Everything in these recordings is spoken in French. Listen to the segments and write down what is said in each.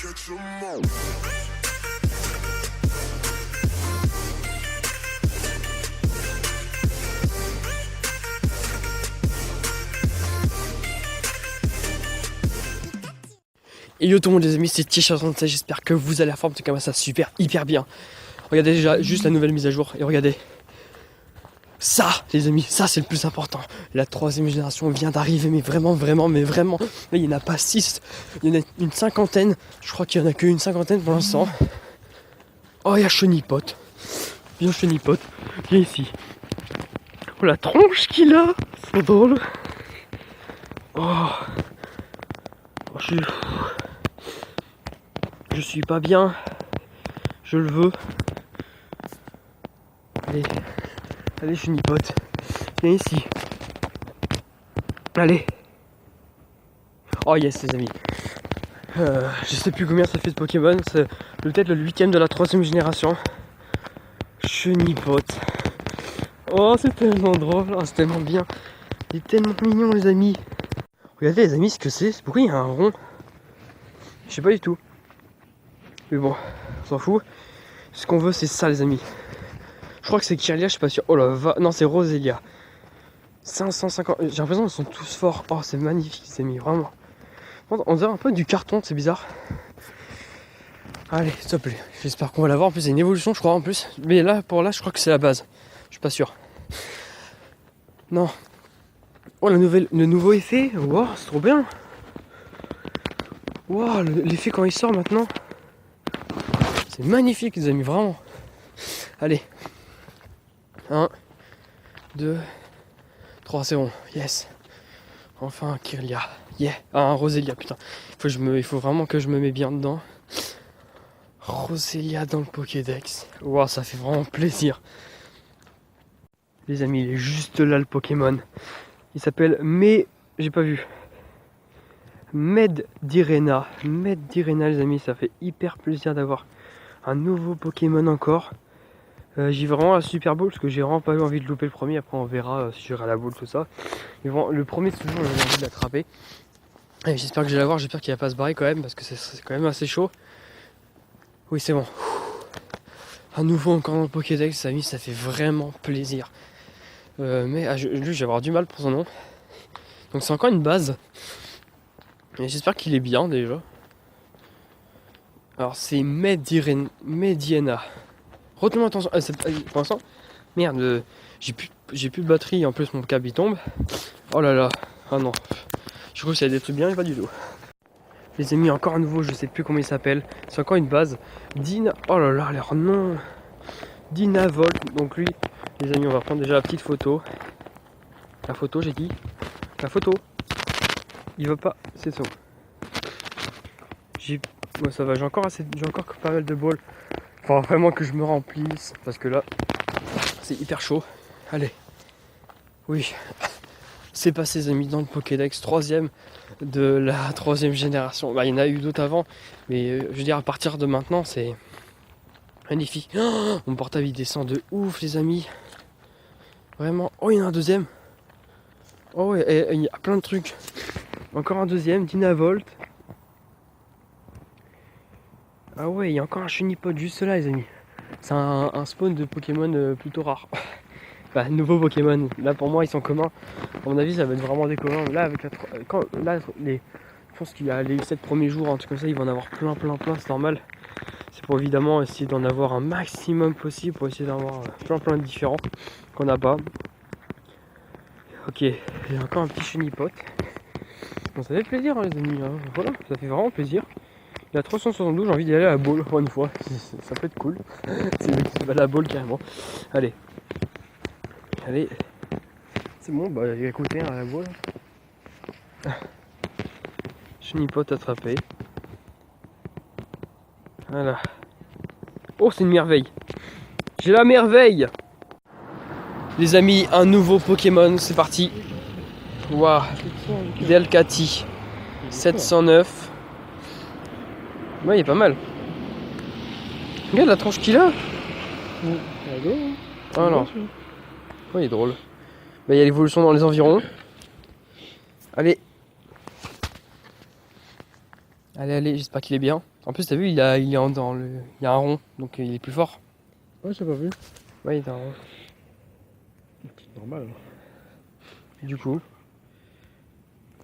Et yo tout le monde les amis, c'est Ticha36, j'espère que vous allez à forme, en tout cas moi ça super hyper bien. Regardez déjà juste la nouvelle mise à jour et regardez. Ça les amis, ça c'est le plus important. La 3ème génération vient d'arriver, mais vraiment. Là il n'y en a pas 6, il y en a une cinquantaine. Je crois qu'il n'y en a qu'une cinquantaine pour l'instant. Oh il y a Chenipote. Viens Chenipote, viens ici. Oh la tronche qu'il a, c'est drôle. Oh, je suis pas bien. Je le veux. Allez Chenipote, viens ici. Allez. Oh yes les amis. Je sais plus combien ça fait de Pokémon. C'est peut-être le 8ème de la 3ème génération. Chenipote. Oh c'est tellement drôle, oh, c'est tellement bien. Il est tellement mignon les amis. Regardez les amis ce que c'est. Pourquoi il y a un rond? Je sais pas du tout. Mais bon, on s'en fout. Ce qu'on veut c'est ça les amis. Je crois que c'est Kirlia, je suis pas sûr. Oh là va. Non c'est Roselia. 550. J'ai l'impression qu'ils sont tous forts. Oh c'est magnifique les amis, vraiment. On dirait un peu du carton, c'est bizarre. Allez, s'il te plaît. J'espère qu'on va l'avoir. En plus, c'est une évolution, je crois, en plus. Mais là, je crois que c'est la base. Je suis pas sûr. Non. Oh, le nouveau effet. Wow, c'est trop bien. Wow, l'effet quand il sort maintenant. C'est magnifique, les amis, vraiment. Allez. 1, 2, 3, c'est bon. Yes. Enfin, un Kirlia. Yeah. Ah, un Roselia, putain. Il faut vraiment que je me mets bien dedans. Roselia dans le Pokédex. Wow, ça fait vraiment plaisir. Les amis, il est juste là le Pokémon. Il s'appelle j'ai pas vu. Medirena. Medirena les amis, ça fait hyper plaisir d'avoir un nouveau Pokémon encore. J'y vais vraiment à la Super Bowl parce que j'ai vraiment pas eu envie de louper le premier. Après on verra si j'irai à la boule tout ça. Mais bon, le premier c'est toujours j'ai envie de l'attraper. Et j'espère que je vais l'avoir, j'espère qu'il va pas se barrer quand même parce que c'est quand même assez chaud. Oui c'est bon. Un nouveau encore dans le Pokédex, les amis, ça fait vraiment plaisir. Mais lui je vais avoir du mal pour son nom. Donc c'est encore une base. Et j'espère qu'il est bien déjà. Alors c'est Mediena. Retenons attention. Pour l'instant, merde, j'ai plus de batterie. En plus mon câble il tombe. Oh là là. Ah non. Je crois que ça a des trucs bien et pas du tout. Les amis, encore un nouveau, je sais plus comment il s'appelle. C'est encore une base. Oh là là, leur nom. Dynavolt. Donc lui, les amis, on va prendre déjà la petite photo. La photo, j'ai dit. La photo. Il va pas. C'est ça. Moi ça va, j'ai encore pas mal de balles. Faut vraiment que je me remplisse. Parce que là, c'est hyper chaud. Allez. Oui. C'est passé les amis dans le Pokédex 3ème de la 3ème génération. Bah il y en a eu d'autres avant. Mais je veux dire à partir de maintenant c'est magnifique. Oh, mon portable il descend de ouf les amis. Vraiment. Oh il y en a un deuxième. Oh ouais, il y a plein de trucs. Encore un deuxième, Dynavolt. Ah ouais, il y a encore un Chenipote juste là les amis. C'est un spawn de Pokémon plutôt rare. Bah, nouveau Pokémon. Là pour moi ils sont communs. À mon avis ça va être vraiment des communs. Là avec je pense qu'il y a les 7 premiers jours, un truc comme ça, ils vont en avoir plein, c'est normal. C'est pour évidemment essayer d'en avoir un maximum possible, pour essayer d'avoir plein de différents qu'on n'a pas. Ok, il y a encore un petit Chenipote. Bon, ça fait plaisir hein, les amis, hein. Voilà, ça fait vraiment plaisir. Il y a 372, j'ai envie d'y aller à la boule pour une fois, ça peut être cool. C'est le mec qui se bat à la boule carrément. Allez, c'est bon, bah écoutez à la boule. Chenipote attrapé. Voilà. Oh, c'est une merveille. J'ai la merveille. Les amis, un nouveau Pokémon, c'est parti. Waouh. Delcati. 709. Ouais, il est pas mal. Regarde la tronche qu'il a. Ah non. Ouais, il est drôle. Bah, il y a l'évolution dans les environs. Allez. Allez, allez, j'espère qu'il est bien. En plus, t'as vu, il est dans le. Il y a un rond, donc il est plus fort. Ouais, j'ai pas vu. Ouais, il est un rond. C'est normal. Alors. Du coup,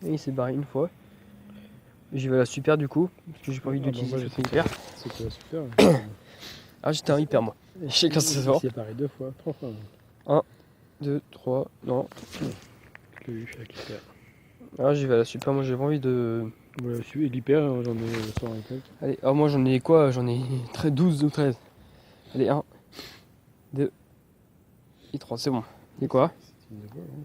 il s'est barré une fois. J'y vais à la super du coup, parce que j'ai pas envie d'utiliser moi, cette hyper. C'était la super. Ah, j'étais un hyper moi. Je sais quand c'est fort. C'est pareil 2 fois, 3 fois. 1, 2, 3, non. Je l'ai eu avec l'hyper. Ah, j'y vais à la super, moi j'ai pas envie de. Voilà, et l'hyper, j'en ai 100 et quelques. Allez, ah, moi j'en ai quoi? J'en ai 12 ou 13. Allez, 1, 2 et 3, c'est bon. Et quoi? C'est une voix, hein.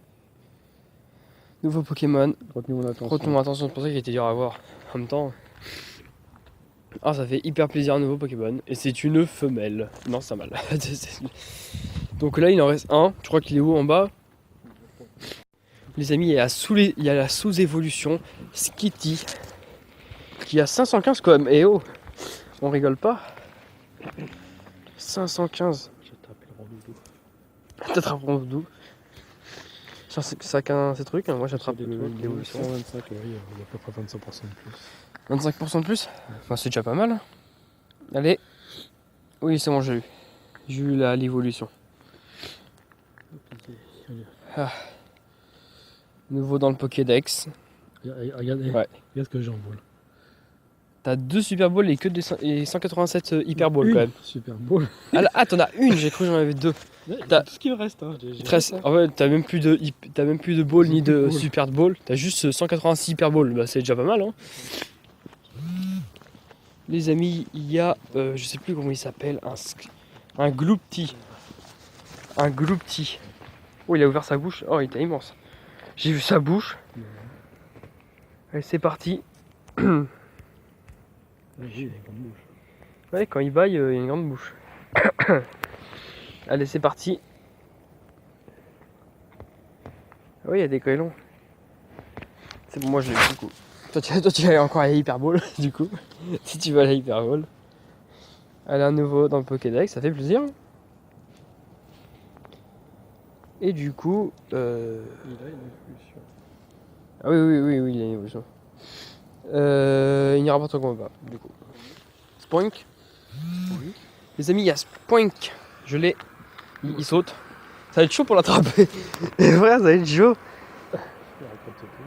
Nouveau Pokémon. Retenez mon attention. Retenez mon attention, c'est pour ça qu'il était dur à voir. En même temps. Ah, ça fait hyper plaisir un nouveau Pokémon. Et c'est une femelle. Non, c'est mal. Donc là, il en reste un. Je crois qu'il est où en bas? Les amis, il y a la sous-évolution Skitty. Qui a 515 quand même. Et oh, on rigole pas. 515. J'attrape le rondoudou. T'attrapes Rondoudou. Chacun ses trucs. Moi, j'attrape l'évolution. 125, oui, il y a à peu près 25% de plus. 25% de plus. Enfin, c'est déjà pas mal. Allez. Oui, c'est bon, j'ai eu. J'ai eu l'évolution. Ah. Nouveau dans le Pokédex. Regardez, Ouais. regarde ce que j'ai en boule. T'as 2 Super Balls et que et 187 Hyper Balls quand même. Super boule. Ah, t'en as une, j'ai cru que j'en avais 2. T'as- Tout ce qui me reste. Hein. En fait, t'as même plus de balls ni de Super Ball. T'as juste 186 Hyper Balls. Bah, c'est déjà pas mal, hein. Les amis, il y a, je sais plus comment il s'appelle, un Gloopty. Un Gloopty. Oh, il a ouvert sa bouche. Oh, il était immense. J'ai vu sa bouche. Allez, c'est parti. Oui, il a une grande bouche. Ouais, quand il baille, il a une grande bouche. Allez, c'est parti. Ah oui, il y a des grêlons. C'est bon, moi je l'ai du coup. Toi, tu vas encore à la Hyper Ball, du coup. Si tu vas à la Hyper Ball. Allez, un nouveau dans le Pokédex, ça fait plaisir. Et du coup. Il a une évolution. Ah oui, il a une évolution. Il n'y rapporte quoi pas, du coup. Spoink. Oui. Les amis, il y a Spoink. Je l'ai. Il saute. Ça va être chaud pour l'attraper. Frère, ça va être chaud. Il arrête pas de sauter.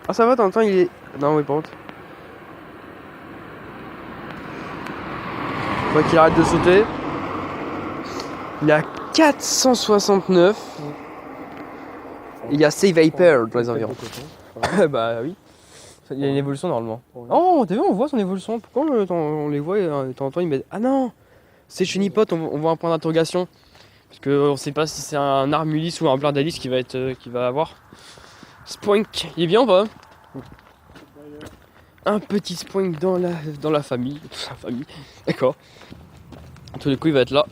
Ah, ça va, t'entends, il est. Non, oui, par contre. Faut qu'il arrête de sauter. Il a 469. Et il y a Save Hyper dans les environs. Bah oui. Il y a une évolution normalement. Oh, t'as vu, on voit son évolution. Pourquoi on les voit et de temps en temps ils mettent. Ah non, c'est Chenipote, on voit un point d'interrogation. Parce qu'on sait pas si c'est un Armulis ou un Blardalis qui va avoir. Spoink, il est bien ou pas? Un petit Spoink dans la famille. Sa famille. D'accord. Tous les coups il va être là.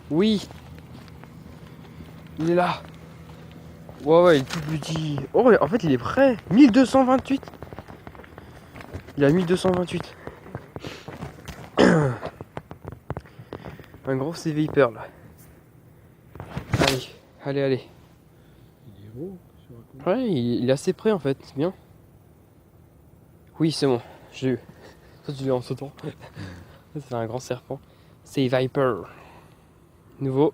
Oui. Il est là. Ouais, il est tout petit. Oh, en fait, il est prêt. 1228. Il a 1228. Un gros CV hyper là. Allez. Il est gros. Ouais, il est assez près en fait. C'est bien. Oui, c'est bon. J'ai eu. Toi, tu l'as en sautant. C'est un grand serpent. C'est Viper. Nouveau.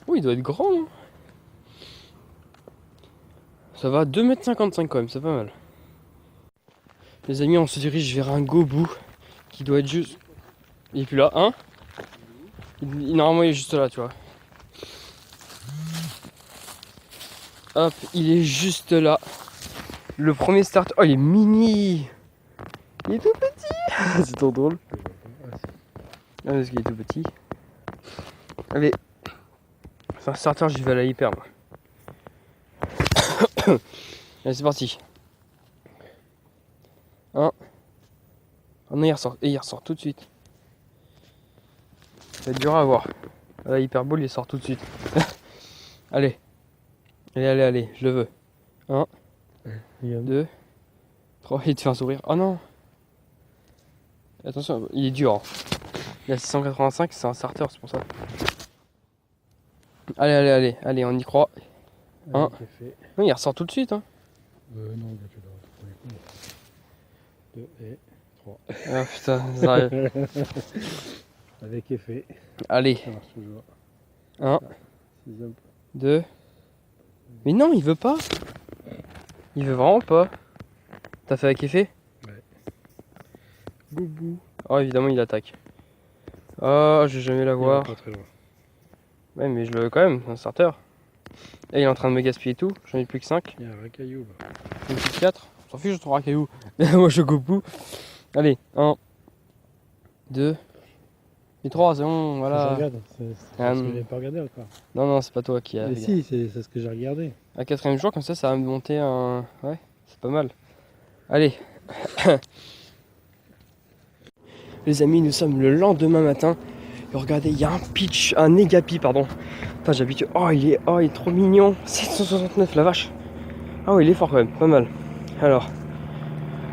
Oh, il doit être grand, hein. Ça va 2,55 m quand même, c'est pas mal. Les amis, on se dirige vers un Gobu qui doit être juste. Il est plus là, hein? Normalement, il est juste là, tu vois. Hop, il est juste là. Le premier start. Oh, il est mini! Il est tout petit! C'est trop drôle. Ah, parce qu'il est tout petit. Allez. C'est un starter, j'y vais à la hyper, moi. Allez, c'est parti. 1. Oh non, il ressort tout de suite. Ça va être dur à voir. La hyperbole, il sort tout de suite. Allez, je le veux. 1, 2, 3, il te fait un sourire. Oh non! Attention, il est dur. Hein. Il a 685, c'est un starter, c'est pour ça. Allez, on y croit. 1. Non, il ressort tout de suite. Hein. Non, tu dois retrouver quoi. 2 et 3. Ah putain, ça arrive. Avec effet. Allez, Ça marche toujours. 1, 6 2. Mais non, il veut pas. Il veut vraiment pas. T'as fait avec effet? Boubou. Oh, évidemment, il attaque. Oh, je vais jamais l'avoir. Pas très loin. Ouais, mais je le veux quand même, un starter. Et il est en train de me gaspiller tout. J'en ai plus que 5. Il y a un caillou là. J'en ai plus que 4. S'en fiche, je trouve un caillou. Moi, je coupe tout. Allez, 1, 2 et 3, c'est bon, Je voilà. regarde, c'est parce que j'ai pas regardé encore. Non, non, c'est pas toi qui a. Mais si, c'est ce que j'ai regardé. À 4ème jour, comme ça va me monter un. Ouais, c'est pas mal. Allez. Les amis, nous sommes le lendemain matin. Et regardez, il y a un pitch, un négapi, pardon. Putain, j'habite. Oh, il est trop mignon. 769, la vache. Ah, ouais, il est fort quand même, pas mal. Alors,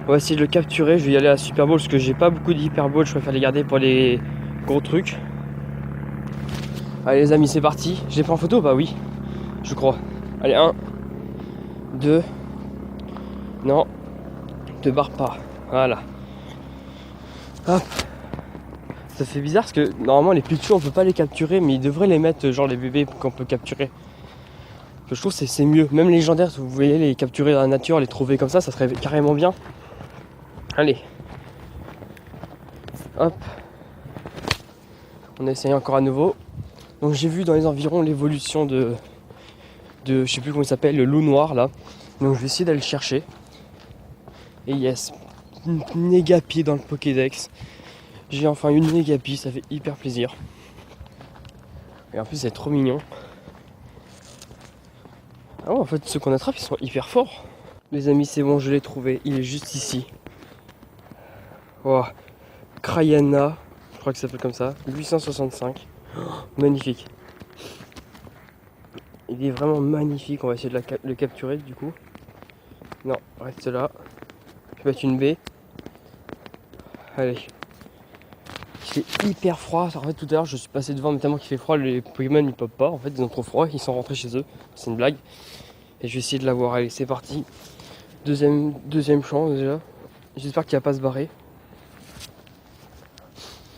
on va essayer de le capturer. Je vais y aller à la Super Bowl parce que j'ai pas beaucoup d'Hyper Bowl. Je préfère les garder pour les gros trucs. Allez, les amis, c'est parti. J'ai pris en photo? Bah oui, je crois. Allez, 1, 2. Non, te barre pas. Voilà. Hop. Ça fait bizarre parce que normalement les pitchous on peut pas les capturer, mais ils devraient les mettre genre les bébés qu'on peut capturer. Je trouve que c'est mieux. Même les légendaires, si vous voulez les capturer dans la nature, les trouver comme ça serait carrément bien. Allez. Hop. On essaye encore à nouveau. Donc j'ai vu dans les environs l'évolution de je sais plus comment il s'appelle, le loup noir là. Donc je vais essayer d'aller le chercher. Et yes, une négapi dans le Pokédex. J'ai enfin une négapi, ça fait hyper plaisir. Et en plus c'est trop mignon. Ah ouais, en fait ceux qu'on attrape ils sont hyper forts. Les amis, c'est bon, je l'ai trouvé, il est juste ici. Oh, Krayana, je crois que ça s'appelle comme ça, 865. Oh, magnifique. Il est vraiment magnifique, on va essayer de le capturer du coup. Non, reste là. Je vais mettre une baie. Allez. Il fait hyper froid. En fait, tout à l'heure, je suis passé devant, mais tellement qu'il fait froid, les Pokémon ils popent pas. En fait, ils ont trop froid, ils sont rentrés chez eux. C'est une blague. Et je vais essayer de l'avoir. Allez, c'est parti. Deuxième chance déjà. J'espère qu'il va pas se barrer.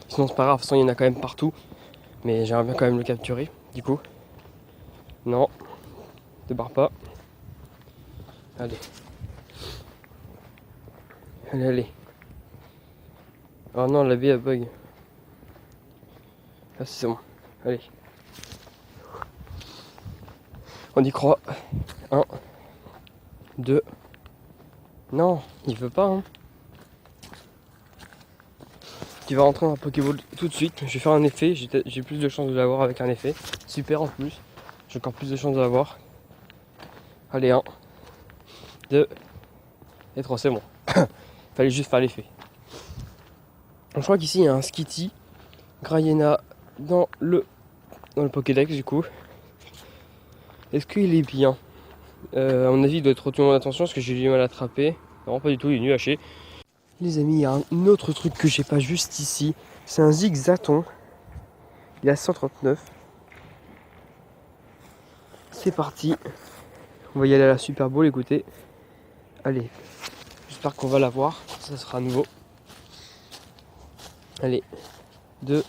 Sinon, c'est pas grave. De toute façon, il y en a quand même partout. Mais j'aimerais bien quand même le capturer. Du coup. Non. Ne barre pas. Allez. Allez, allez. Oh non, la baie elle bug. Ah, c'est bon. Allez. On y croit. 1, 2. Non, il veut pas. Hein. Il va rentrer dans un Pokéball tout de suite. Je vais faire un effet. J'ai plus de chances de l'avoir avec un effet. Super en plus. J'ai encore plus de chances de l'avoir. Allez, 1, 2 et 3, c'est bon. Fallait juste faire l'effet. Je crois qu'ici il y a un Skitty, Grayena dans le Pokédex du coup. Est-ce qu'il est bien? À mon avis il doit être retenu en attention parce que j'ai du mal à l'attraper. Non pas du tout, il est nul haché. Les amis, il y a un autre truc que j'ai pas juste ici. C'est un Zigzaton. Il est à 139. C'est parti. On va y aller à la Super Bowl, écoutez. Allez. J'espère qu'on va l'avoir. Ça sera à nouveau. Allez. 2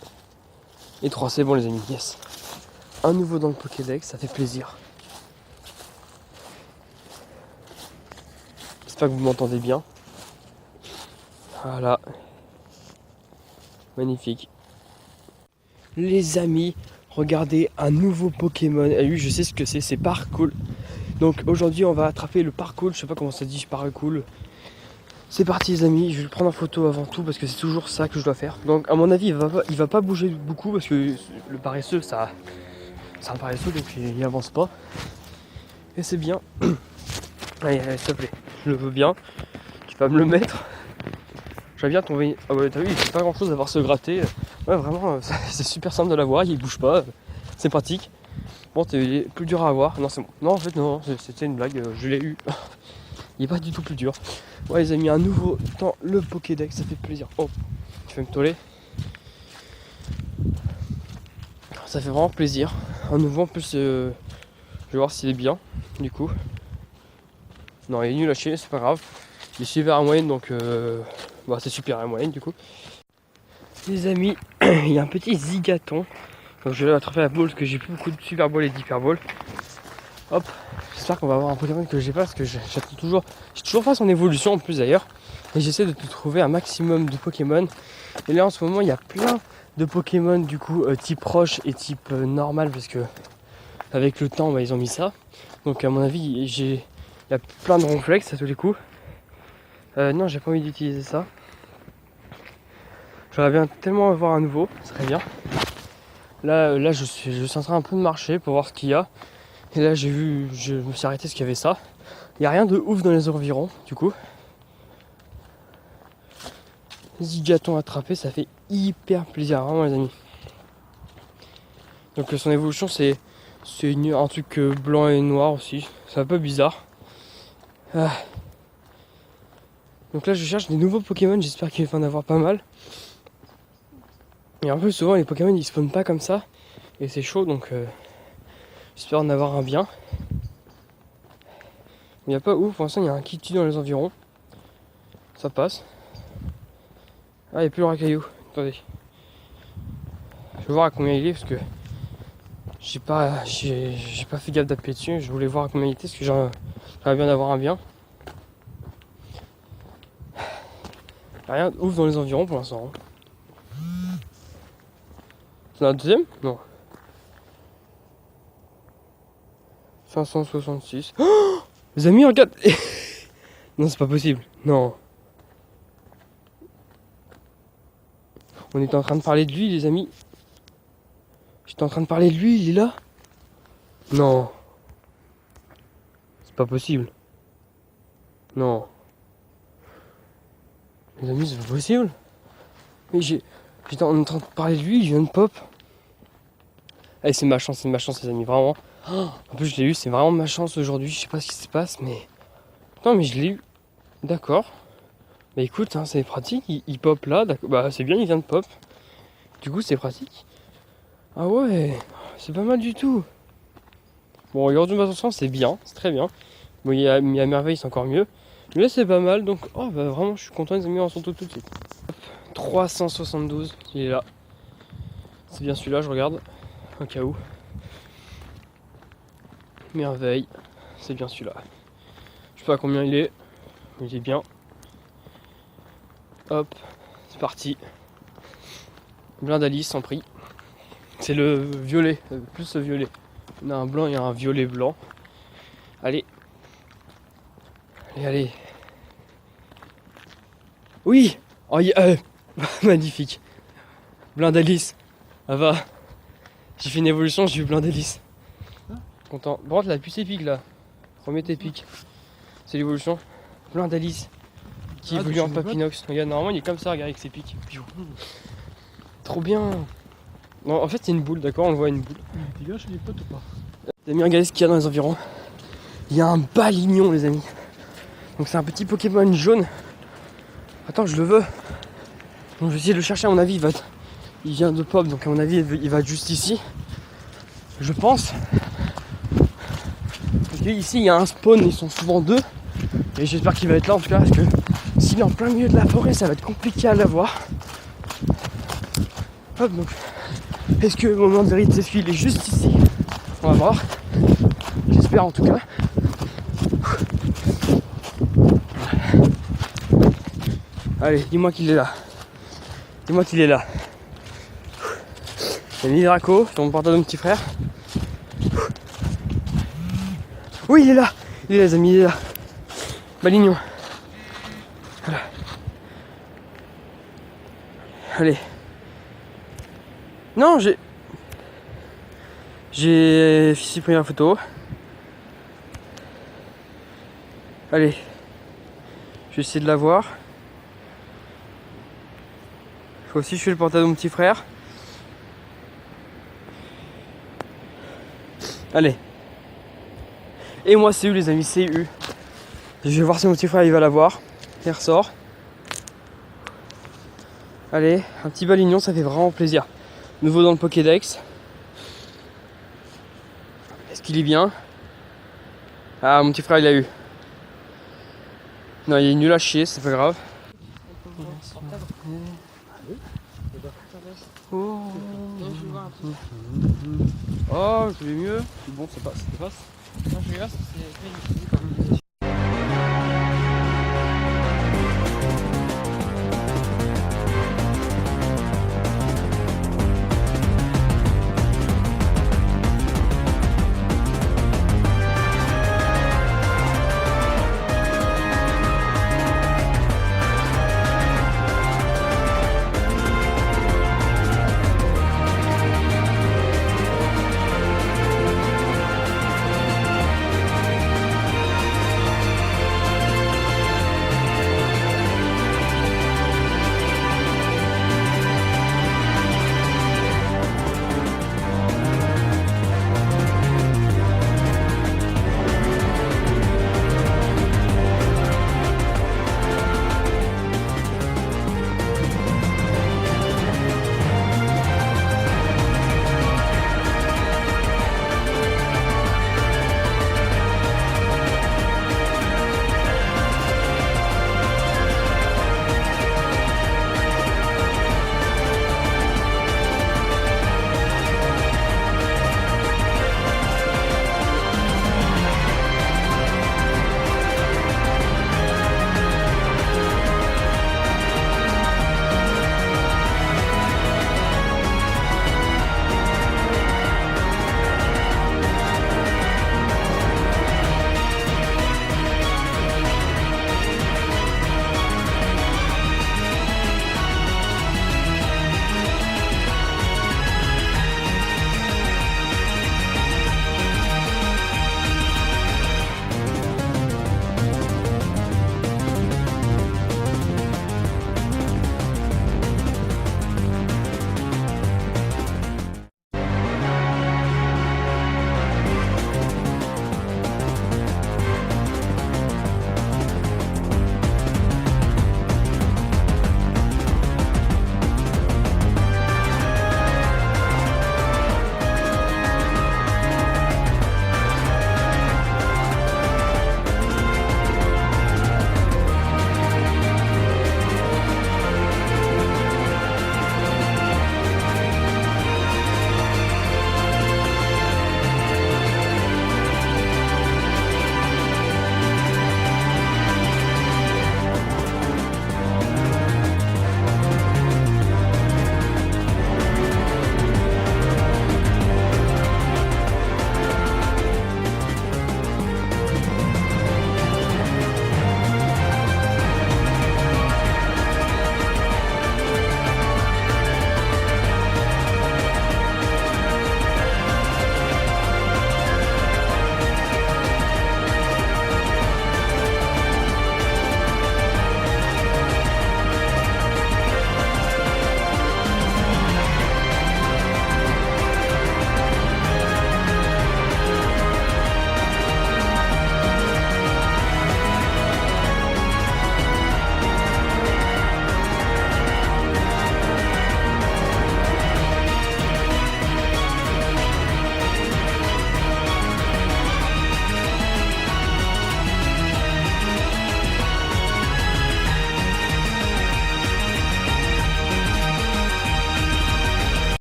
et 3, c'est bon les amis, yes. Un nouveau dans le Pokédex, ça fait plaisir. J'espère que vous m'entendez bien. Voilà. Magnifique. Les amis, regardez un nouveau Pokémon. Ah oui, je sais ce que c'est Parcool. Donc aujourd'hui on va attraper le Parcool, je sais pas comment ça dit, Parcool. C'est parti les amis, je vais le prendre en photo avant tout parce que c'est toujours ça que je dois faire. Donc à mon avis il va pas bouger beaucoup parce que le paresseux c'est un paresseux donc il avance pas. Et c'est bien. Allez, s'il te plaît, je le veux bien. Tu vas me le mettre. J'aime bien tomber. Ah ouais t'as vu, il fait pas grand chose à voir se gratter. Ouais vraiment c'est super simple de l'avoir, il bouge pas. C'est pratique. Bon t'es plus dur à avoir. Non c'est bon. Non en fait non, c'était une blague, je l'ai eu. Il est pas du tout plus dur. Ouais les amis, un nouveau dans le Pokédex, ça fait plaisir. Oh, tu vas me toller. Ça fait vraiment plaisir. Un nouveau en plus, je vais voir s'il est bien, du coup. Non, il est nul à chier, c'est pas grave. Il est super à moyenne, donc bah, c'est super à moyenne du coup. Les amis, il y a un petit zigaton. Donc je vais attraper la boule parce que j'ai plus beaucoup de super balls et d'hyper balls. Hop, j'espère qu'on va avoir un Pokémon que j'ai pas parce que j'attends toujours. J'ai toujours pas son évolution en plus d'ailleurs. Et j'essaie de trouver un maximum de Pokémon. Et là en ce moment il y a plein de Pokémon du coup type roche et type normal parce que avec le temps bah, ils ont mis ça. Donc à mon avis il y a plein de ronflex à tous les coups. Non, j'ai pas envie d'utiliser ça. J'aurais bien tellement avoir un nouveau, ce serait bien. Là je suis en train un peu de marcher pour voir ce qu'il y a. Et là je me suis arrêté parce qu'il y avait ça. Il n'y a rien de ouf dans les environs du coup. Zigaton attrapé, ça fait hyper plaisir, vraiment les amis. Donc son évolution c'est un truc blanc et noir aussi. C'est un peu bizarre. Donc là je cherche des nouveaux Pokémon, j'espère qu'il va en avoir pas mal. Et en plus souvent les Pokémon ils spawnent pas comme ça. Et c'est chaud donc j'espère en avoir un bien. Il n'y a pas ouf, pour l'instant il y a un Kitty dans les environs. Ça passe. Ah, il n'y a plus le racaillou. Attendez. Je vais voir à combien il est parce que j'ai pas fait gaffe d'appeler dessus. Je voulais voir à combien il était parce que j'aimerais bien avoir un bien. Rien de ouf dans les environs pour l'instant. C'est un deuxième? Non. 566. Oh, les amis, regarde. Non, c'est pas possible. Non. On était en train de parler de lui, les amis. J'étais en train de parler de lui, il est là. Non. C'est pas possible. Non. Les amis, c'est pas possible. Mais j'étais en train de parler de lui, il vient de pop. Allez, c'est ma chance, les amis, vraiment. Oh, en plus, je l'ai eu, c'est vraiment ma chance aujourd'hui. Je sais pas ce qui se passe, mais. Non, mais je l'ai eu. D'accord. Bah écoute, hein, c'est pratique, il pop là, d'accord. Bah c'est bien, il vient de pop. Du coup, c'est pratique. Ah ouais, c'est pas mal du tout. Bon, aujourd'hui, ma chance, c'est bien, c'est très bien. Bon, il y a merveille, c'est encore mieux. Mais là, c'est pas mal, donc, oh bah vraiment, je suis content, les amis, on s'en tout de suite. Hop, 372, il est là. C'est bien celui-là, je regarde, au cas où. Merveille, c'est bien celui-là. Je sais pas à combien il est, mais il est bien. Hop, c'est parti. Blindalis en prix. C'est le violet, plus le violet. Il y en a un blanc et un violet blanc. Allez. Allez. Oui. Oh, magnifique. Blindalis. Ah va. J'ai fait une évolution, j'ai eu Blindalis. Content. Par contre, la puce épique là. Remets tes pics. C'est l'évolution. Blindalis. Qui évolue en Papinox. Regarde, normalement il est comme ça, regarde avec ses pics. Trop bien. Non, en fait c'est une boule, d'accord, on le voit une boule. Tu viens chez les potes ou pas? Vous avez regardé ce qu'il y a dans les environs. Il y a un balignon les amis. Donc c'est un petit Pokémon jaune. Attends, je le veux. Donc je vais essayer de le chercher, à mon avis il vient de pop, donc à mon avis il va être juste ici. Je pense. Parce que ici il y a un spawn, ils sont souvent deux. Et j'espère qu'il va être là en tout cas, parce que s'il est en plein milieu de la forêt, ça va être compliqué à l'avoir. Hop, donc est-ce que le moment de vérité de il est juste ici? On va voir. J'espère en tout cas. Allez, dis-moi qu'il est là. Dis-moi qu'il est là. Il y a Midraco, ton portable de mon petit frère. Oui, il est là. Il est là, les amis, il est là. Balignon. Voilà. Allez. Non, j'ai ici pris la photo. Allez. Je vais essayer de la voir. Faut aussi je fais le portable de mon petit frère. Allez. Et moi c'est U les amis, c'est U. Je vais voir si mon petit frère il va la voir. Il ressort. Allez, un petit balignon, ça fait vraiment plaisir. Nouveau dans le Pokédex. Est-ce qu'il est bien? Ah, mon petit frère il a eu. Non, il est nul à chier, c'est pas grave. Oh, je vais mieux. Bon, ça passe, ça passe. Non, je vais voir si c'est magnifique.